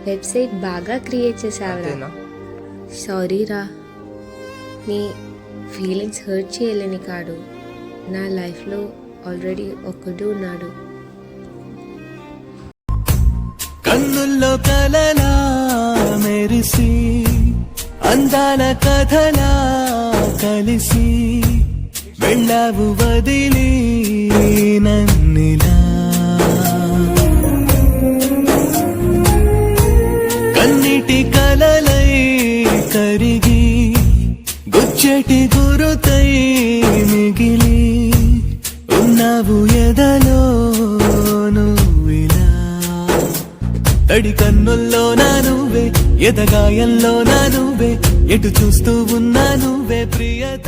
Website బాగా create చేసావురా. Sorry రా, నీ ఫీలింగ్స్ హర్ట్ చేయలేని కాడు. నా లైఫ్లో ఆల్రెడీ ఒక్కడు ఉన్నాడు. కన్నుల్లో కలలా మెరిసి అందాల కథలా కలిసి వెళ్ళావు వదిలి నన్నిలా. కన్నిటి కలలై కరిగి గుచ్చెటి గురుతై మిగిలి ఉన్నావు ఎదలో నువ్విలా. తడి కన్నుల్లో నా నువ్వే, ఎదగాయంలో నా నువ్వే, ఎటు చూస్తూ ఉన్నా నువ్వే ప్రియత.